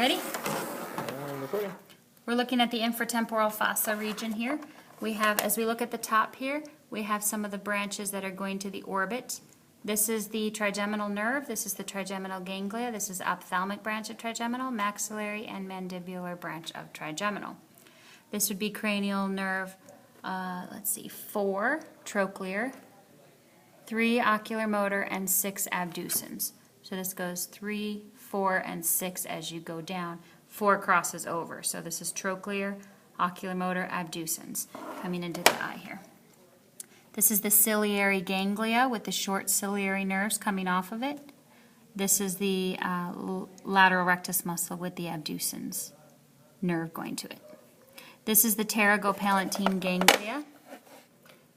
ready? Recording. We're looking at the infratemporal fossa region here. We have, as we look at the top here, we have some of the branches that are going to the orbit. This is the trigeminal nerve, this is the trigeminal ganglia, this is the ophthalmic branch of trigeminal, maxillary and mandibular branch of trigeminal. This would be cranial nerve, 4, trochlear, 3, ocular motor, and 6, abducens. So this goes 3, 4, and 6 as you go down. 4 crosses over. So this is trochlear, ocular motor, abducens coming into the eye here. This is the ciliary ganglia with the short ciliary nerves coming off of it. This is the lateral rectus muscle with the abducens nerve going to it. This is the pterygopalatine ganglia.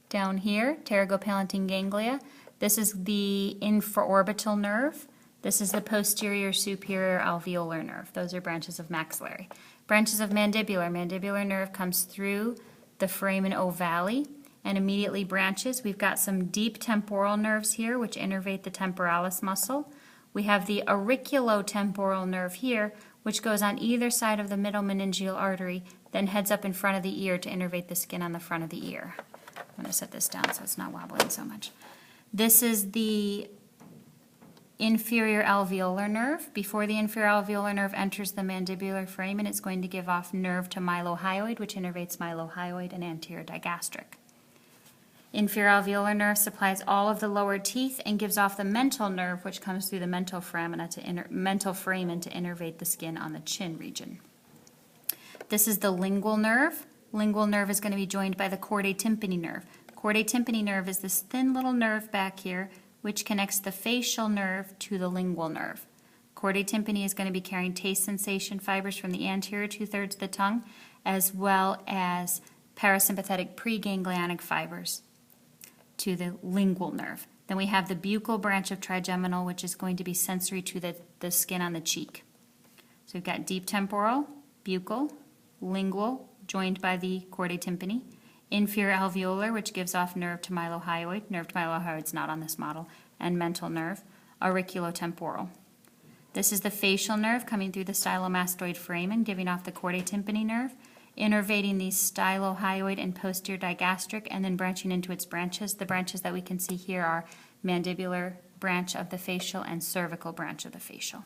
Down here, pterygopalatine ganglia. This is the infraorbital nerve. This is the posterior superior alveolar nerve. Those are branches of maxillary. Branches of mandibular. Mandibular nerve comes through the foramen ovale and immediately branches. We've got some deep temporal nerves here which innervate the temporalis muscle. We have the auriculotemporal nerve here which goes on either side of the middle meningeal artery, then heads up in front of the ear to innervate the skin on the front of the ear. I'm going to set this down so it's not wobbling so much. This is the inferior alveolar nerve. Before the inferior alveolar nerve enters the mandibular foramen, it's going to give off nerve to mylohyoid, which innervates mylohyoid and anterior digastric. Inferior alveolar nerve supplies all of the lower teeth and gives off the mental nerve, which comes through the mental foramen to innervate the skin on the chin region. This is the lingual nerve. Lingual nerve is going to be joined by the chordae tympani nerve. Chordae tympani nerve is this thin little nerve back here which connects the facial nerve to the lingual nerve. Chordae tympani is going to be carrying taste sensation fibers from the anterior 2/3 of the tongue, as well as parasympathetic preganglionic fibers to the lingual nerve. Then we have the buccal branch of trigeminal, which is going to be sensory to the skin on the cheek. So we've got deep temporal, buccal, lingual, joined by the chordae tympani. Inferior alveolar, which gives off nerve to mylohyoid. Nerve to mylohyoid is not on this model. And mental nerve. Auriculotemporal. This is the facial nerve coming through the stylomastoid foramen, giving off the chordae tympani nerve, innervating the stylohyoid and posterior digastric, and then branching into its branches. The branches that we can see here are mandibular branch of the facial and cervical branch of the facial.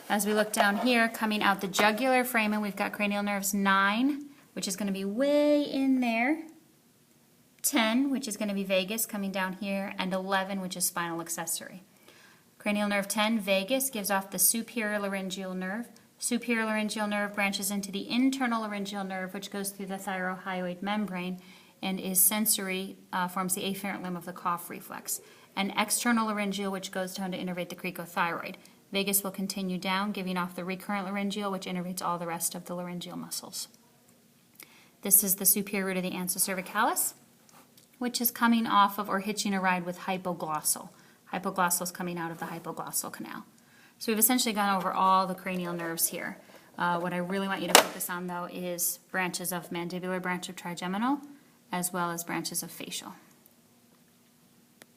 As we look down here, coming out the jugular foramen, we've got cranial nerves 9, which is going to be way in there, 10, which is going to be vagus coming down here, and 11, which is spinal accessory. Cranial nerve 10, vagus, gives off the superior laryngeal nerve. Superior laryngeal nerve branches into the internal laryngeal nerve, which goes through the thyrohyoid membrane and is sensory, forms the afferent limb of the cough reflex. And external laryngeal, which goes down to innervate the cricothyroid. Vagus will continue down, giving off the recurrent laryngeal, which innervates all the rest of the laryngeal muscles. This is the superior root of the ansa cervicalis, which is coming off of or hitching a ride with hypoglossal. Hypoglossal is coming out of the hypoglossal canal. So we've essentially gone over all the cranial nerves here. What I really want you to focus on, though, is branches of mandibular branch of trigeminal, as well as branches of facial.